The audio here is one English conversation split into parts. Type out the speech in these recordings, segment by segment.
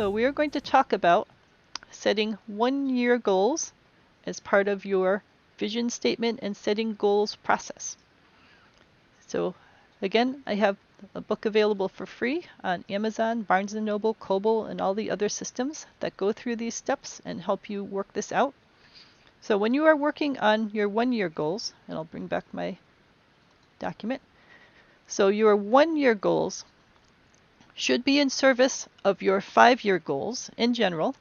So we are going to talk about setting 1-year goals as part of your vision statement and setting goals process. So again, I have a book available for free on Amazon, Barnes & Noble, Kobo, and all the other systems that go through these steps and help you work this out. So when you are working on your 1-year goals, and I'll bring back my document. So your 1-year goals should be in service of your 5-year goals in general,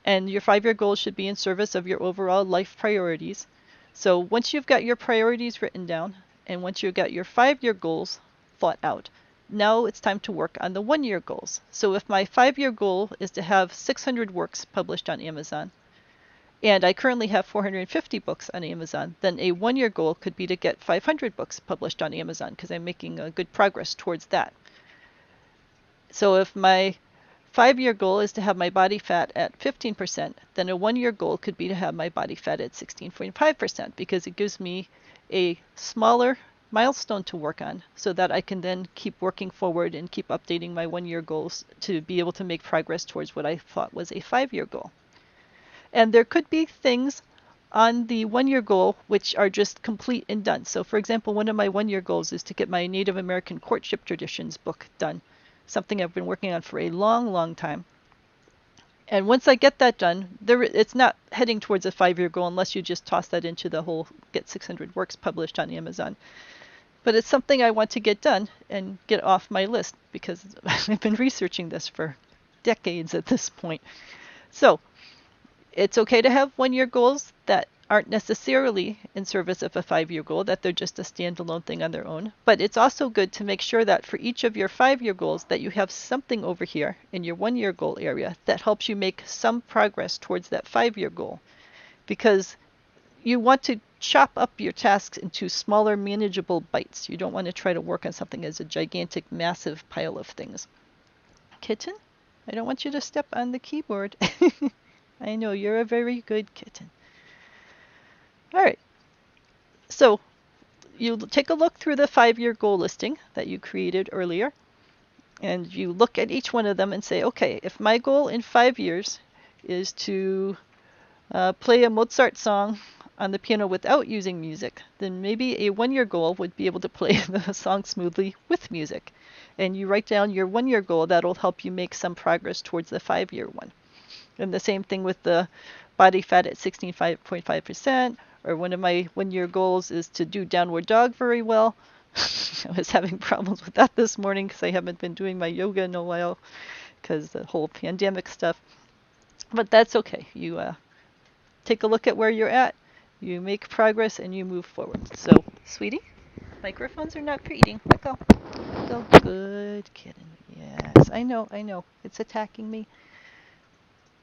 and your 5-year goals should be in service of your overall life priorities. So once you've got your priorities written down, and once you've got your 5-year goals thought out, now it's time to work on the 1-year goals. So if my 5-year goal is to have 600 works published on Amazon, and I currently have 450 books on Amazon, then a 1-year goal could be to get 500 books published on Amazon, because I'm making good progress towards that. So if my 5-year goal is to have my body fat at 15%, then a 1-year goal could be to have my body fat at 16.5%, because it gives me a smaller milestone to work on so that I can then keep working forward and keep updating my 1-year goals to be able to make progress towards what I thought was a 5-year goal. And there could be things on the 1-year goal which are just complete and done. So for example, one of my 1-year goals is to get my Native American courtship traditions book done, something I've been working on for a long time. And once I get that done, it's not heading towards a 5-year goal unless you just toss that into the whole get 600 works published on Amazon. But it's something I want to get done and get off my list because I've been researching this for decades at this point. So it's okay to have 1-year goals that aren't necessarily in service of a 5-year goal, that they're just a standalone thing on their own. But it's also good to make sure that for each of your 5-year goals that you have something over here in your 1-year goal area that helps you make some progress towards that 5-year goal. Because you want to chop up your tasks into smaller, manageable bites. You don't want to try to work on something as a gigantic, massive pile of things. Kitten, I don't want you to step on the keyboard. I know, you're a very good kitten. All right, so you take a look through the 5-year goal listing that you created earlier, and you look at each one of them and say, okay, if my goal in 5 years is to play a Mozart song on the piano without using music, then maybe a 1-year goal would be able to play the song smoothly with music. And you write down your 1-year goal, that'll help you make some progress towards the 5-year one. And the same thing with the body fat at 16.5%, or one of my 1-year goals is to do downward dog very well. I was having problems with that this morning because I haven't been doing my yoga in a while because the whole pandemic stuff. But that's okay. You take a look at where you're at, you make progress, and you move forward. So, sweetie, microphones are not for eating. Let go. Let go. Good kitten. Yes, I know. It's attacking me.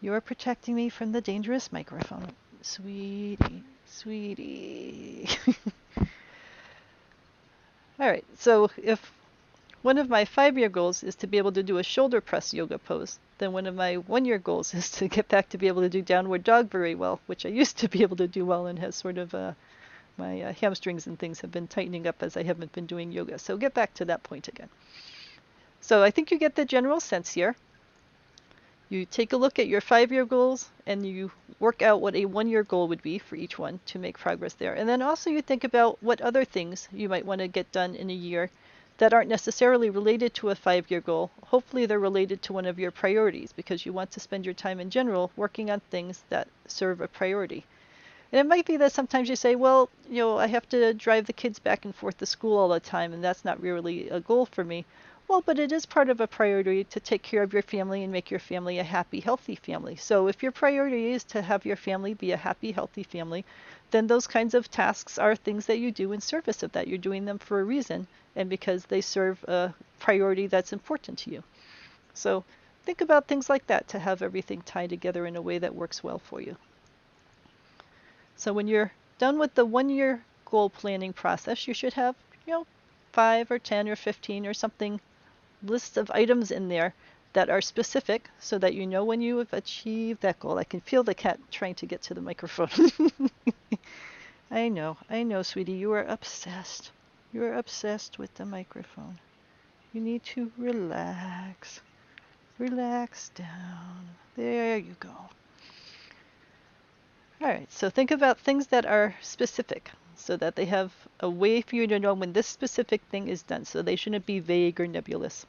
You're protecting me from the dangerous microphone. Sweetie. All right, so if one of my 5-year goals is to be able to do a shoulder press yoga pose, then one of my 1-year goals is to get back to be able to do downward dog very well, which I used to be able to do well and has sort of my hamstrings and things have been tightening up as I haven't been doing yoga. So get back to that point again. So I think you get the general sense here. You take a look at your 5-year goals and you work out what a 1-year goal would be for each one to make progress there. And then also you think about what other things you might want to get done in a year that aren't necessarily related to a 5-year goal. Hopefully they're related to one of your priorities because you want to spend your time in general working on things that serve a priority. And it might be that sometimes you say, well, I have to drive the kids back and forth to school all the time and that's not really a goal for me. Well, but it is part of a priority to take care of your family and make your family a happy, healthy family. So if your priority is to have your family be a happy, healthy family, then those kinds of tasks are things that you do in service of that. You're doing them for a reason and because they serve a priority that's important to you. So think about things like that to have everything tied together in a way that works well for you. So when you're done with the 1-year goal planning process, you should have, 5 or 10 or 15 or something lists of items in there that are specific so that you know when you have achieved that goal. I can feel the cat trying to get to the microphone. I know, sweetie, you are obsessed. You are obsessed with the microphone. You need to relax. Relax down. There you go. All right, so think about things that are specific so that they have a way for you to know when this specific thing is done. So they shouldn't be vague or nebulous.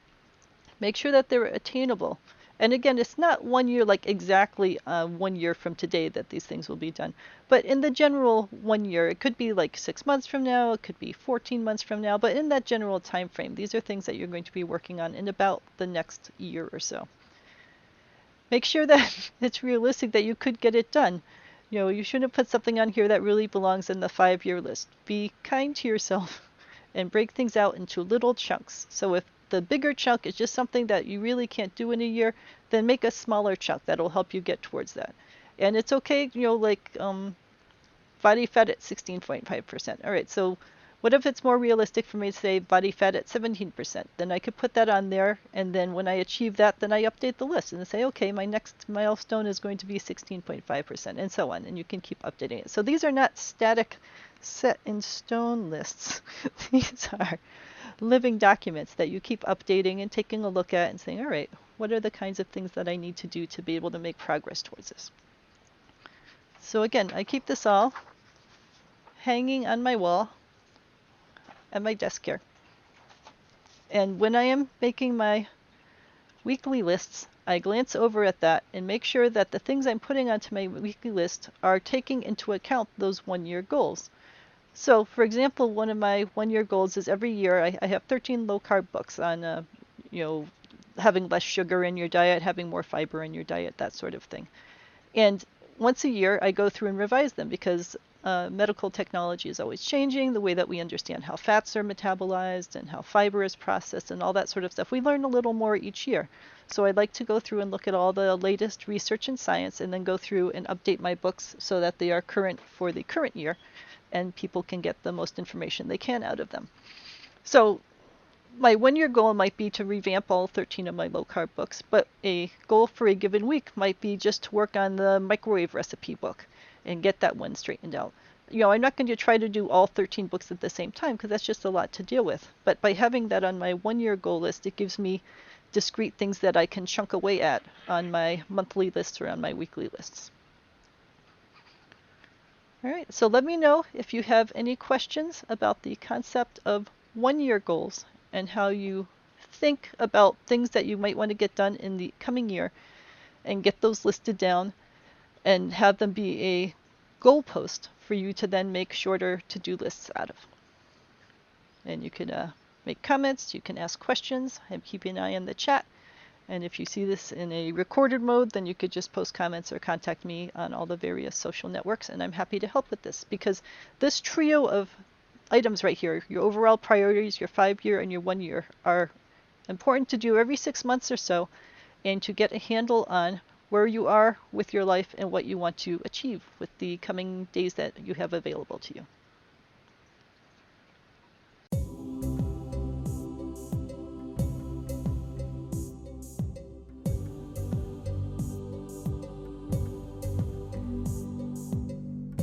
Make sure that they're attainable. And again, it's not 1 year, like exactly 1 year from today that these things will be done. But in the general 1 year, it could be like 6 months from now, it could be 14 months from now. But in that general time frame, these are things that you're going to be working on in about the next year or so. Make sure that it's realistic that you could get it done. You shouldn't put something on here that really belongs in the 5-year list. Be kind to yourself and break things out into little chunks. So if the bigger chunk is just something that you really can't do in a year, then make a smaller chunk that'll help you get towards that. And it's okay, like body fat at 16.5%. All right, so what if it's more realistic for me to say body fat at 17%? Then I could put that on there, and then when I achieve that, then I update the list and say, okay, my next milestone is going to be 16.5%, and so on, and you can keep updating it. So these are not static, set in stone lists. These are living documents that you keep updating and taking a look at and saying, all right, what are the kinds of things that I need to do to be able to make progress towards this? So again, I keep this all hanging on my wall at my desk here. And when I am making my weekly lists, I glance over at that and make sure that the things I'm putting onto my weekly list are taking into account those 1-year goals. So, for example, one of my 1-year goals is every year I have 13 low-carb books on, having less sugar in your diet, having more fiber in your diet, that sort of thing. And once a year, I go through and revise them because medical technology is always changing, the way that we understand how fats are metabolized and how fiber is processed and all that sort of stuff. We learn a little more each year. So I'd like to go through and look at all the latest research and science and then go through and update my books so that they are current for the current year and people can get the most information they can out of them. So my 1-year goal might be to revamp all 13 of my low-carb books, but a goal for a given week might be just to work on the microwave recipe book and get that one straightened out. I'm not going to try to do all 13 books at the same time because that's just a lot to deal with. But by having that on my 1-year goal list, it gives me discrete things that I can chunk away at on my monthly lists or on my weekly lists. All right, so let me know if you have any questions about the concept of 1-year goals and how you think about things that you might want to get done in the coming year and get those listed down and have them be a goalpost for you to then make shorter to-do lists out of. And you can make comments, you can ask questions, I'm keeping an eye on the chat. And if you see this in a recorded mode, then you could just post comments or contact me on all the various social networks, and I'm happy to help with this because this trio of items right here, your overall priorities, your 5-year and your 1-year, are important to do every 6 months or so and to get a handle on where you are with your life and what you want to achieve with the coming days that you have available to you.